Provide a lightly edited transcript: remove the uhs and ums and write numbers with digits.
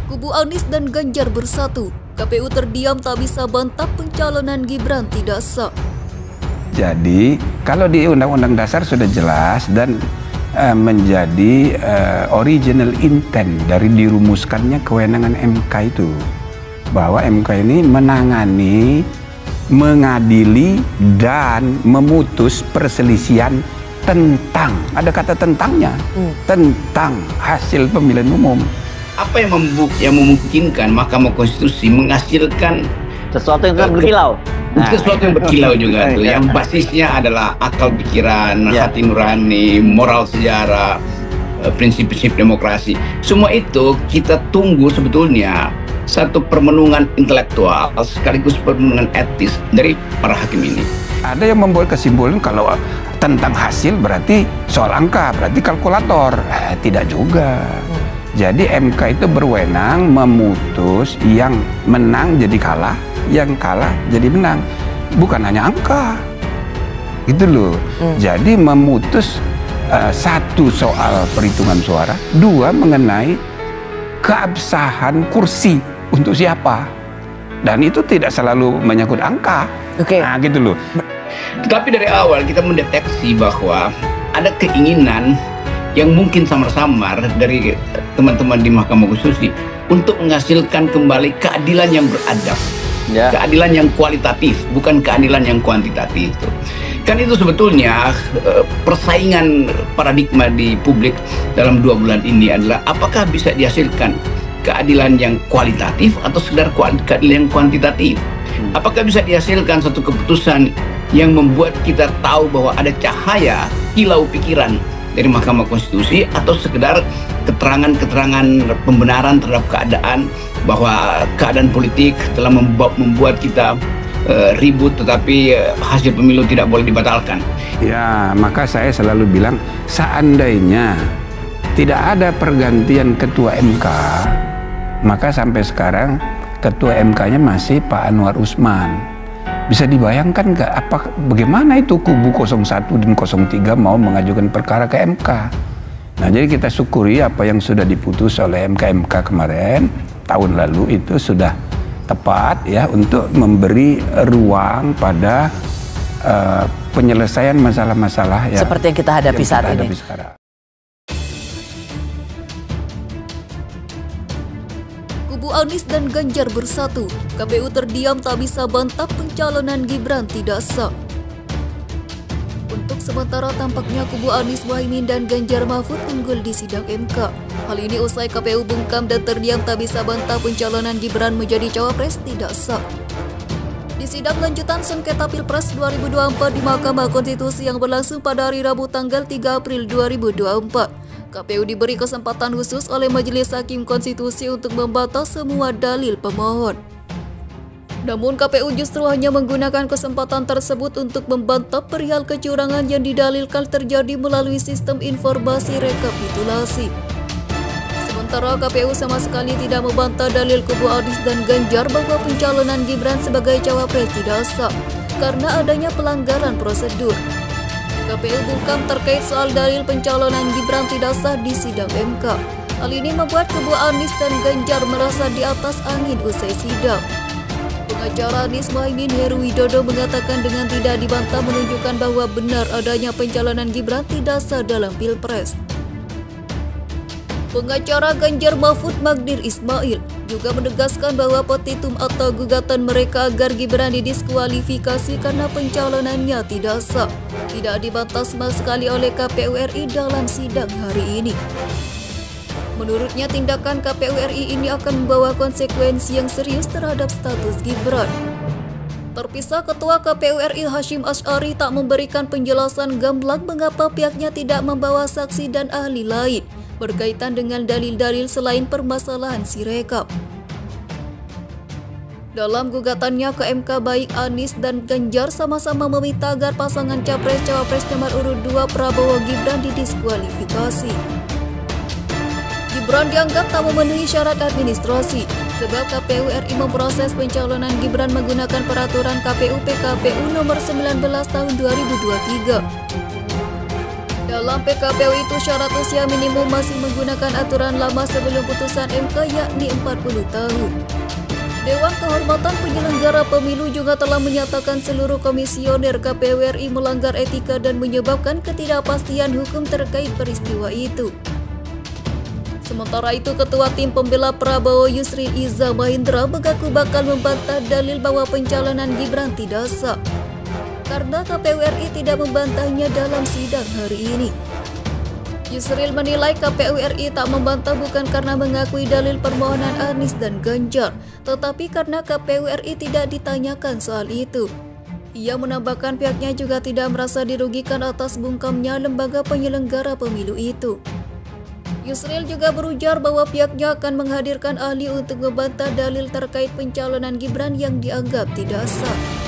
Kubu Anies dan Ganjar bersatu. KPU terdiam tak bisa bantah pencalonan Gibran tidak sah. Jadi kalau di Undang-Undang Dasar sudah jelas dan menjadi original intent dari dirumuskannya kewenangan MK itu, bahwa MK ini menangani, mengadili dan memutus perselisihan tentang, ada kata tentangnya, tentang hasil pemilihan umum. Apa yang memungkinkan Mahkamah Konstitusi menghasilkan sesuatu yang berkilau? Sesuatu yang berkilau juga tuh, yang basisnya adalah akal pikiran, hati nurani, moral sejarah, prinsip-prinsip demokrasi. Semua itu kita tunggu sebetulnya satu permenungan intelektual sekaligus permenungan etis dari para hakim ini. Ada yang membuat kesimpulan kalau tentang hasil berarti soal angka, berarti kalkulator. Tidak juga. Jadi MK itu berwenang memutus yang menang jadi kalah, yang kalah jadi menang. Bukan hanya angka. Gitu loh. Jadi memutus satu soal perhitungan suara, dua mengenai keabsahan kursi untuk siapa. Dan itu tidak selalu menyangkut angka. Nah, gitu loh. Tetapi dari awal kita mendeteksi bahwa ada keinginan yang mungkin samar-samar dari teman-teman di Mahkamah Konstitusi untuk menghasilkan kembali keadilan yang beradab, keadilan yang kualitatif, bukan keadilan yang kuantitatif. Kan itu sebetulnya persaingan paradigma di publik dalam 2 bulan ini adalah apakah bisa dihasilkan keadilan yang kualitatif atau sekedar keadilan yang kuantitatif. Apakah bisa dihasilkan satu keputusan yang membuat kita tahu bahwa ada cahaya kilau pikiran dari Mahkamah Konstitusi, atau sekedar keterangan-keterangan pembenaran terhadap keadaan bahwa keadaan politik telah membuat kita ribut, tetapi hasil pemilu tidak boleh dibatalkan. Ya, maka saya selalu bilang seandainya tidak ada pergantian ketua MK, maka sampai sekarang ketua MK-nya masih Pak Anwar Usman. Bisa dibayangkan nggak bagaimana itu kubu 01 dan 03 mau mengajukan perkara ke MK. Nah, jadi kita syukuri apa yang sudah diputus oleh MK kemarin tahun lalu itu sudah tepat ya untuk memberi ruang pada penyelesaian masalah-masalah ya, seperti yang kita hadapi saat ini. Sekarang. Kubu Anies dan Ganjar bersatu. KPU terdiam tak bisa bantah pencalonan Gibran tidak sah. Untuk sementara tampaknya kubu Anies Mohaimin dan Ganjar Mahfud unggul di sidang MK. Hal ini usai KPU bungkam dan terdiam tak bisa bantah pencalonan Gibran menjadi cawapres tidak sah. Di sidang lanjutan sengketa Pilpres 2024 di Mahkamah Konstitusi yang berlangsung pada hari Rabu tanggal 3 April 2024, KPU diberi kesempatan khusus oleh Majelis Hakim Konstitusi untuk membantah semua dalil pemohon. Namun KPU justru hanya menggunakan kesempatan tersebut untuk membantah perihal kecurangan yang didalilkan terjadi melalui sistem informasi rekapitulasi. Sementara KPU sama sekali tidak membantah dalil kubu Anies dan Ganjar bahwa pencalonan Gibran sebagai cawapres tidak sah karena adanya pelanggaran prosedur. KPU bungkam terkait soal dalil pencalonan Gibran tidak sah di sidang MK. Hal ini membuat kubu Anies dan Ganjar merasa di atas angin usai sidang. Pengacara Anies Mohaimin Heru Widodo mengatakan dengan tidak dibantah menunjukkan bahwa benar adanya pencalonan Gibran tidak sah dalam Pilpres. Pengacara Ganjar Mahfud Magdir Ismail juga menegaskan bahwa petitum atau gugatan mereka agar Gibran didiskualifikasi karena pencalonannya tidak sah tidak dibantah sama sekali oleh KPU RI dalam sidang hari ini. Menurutnya tindakan KPU RI ini akan membawa konsekuensi yang serius terhadap status Gibran. Terpisah, Ketua KPU RI Hashim Asy'ari tak memberikan penjelasan gamblang mengapa pihaknya tidak membawa saksi dan ahli lain berkaitan dengan dalil-dalil selain permasalahan Sirekap. Dalam gugatannya ke MK, baik Anies dan Ganjar sama-sama meminta agar pasangan Capres-Cawapres nomor urut 2 Prabowo Gibran didiskualifikasi. Gibran dianggap tak memenuhi syarat administrasi, sebab KPU RI memproses pencalonan Gibran menggunakan peraturan KPU PKPU nomor 19 tahun 2023. Dalam PKPU itu syarat usia minimum masih menggunakan aturan lama sebelum putusan MK yakni 40 tahun. Dewan Kehormatan Penyelenggara Pemilu juga telah menyatakan seluruh komisioner KPU RI melanggar etika dan menyebabkan ketidakpastian hukum terkait peristiwa itu. Sementara itu, Ketua Tim Pembela Prabowo Yusril Iza Mahendra mengaku bakal membantah dalil bahwa pencalonan Gibran tidak sah, karena KPU RI tidak membantahnya dalam sidang hari ini. Yusril menilai KPU RI tak membantah bukan karena mengakui dalil permohonan Anies dan Ganjar, tetapi karena KPU RI tidak ditanyakan soal itu. Ia menambahkan pihaknya juga tidak merasa dirugikan atas bungkamnya lembaga penyelenggara pemilu itu. Yusril juga berujar bahwa pihaknya akan menghadirkan ahli untuk membantah dalil terkait pencalonan Gibran yang dianggap tidak sah.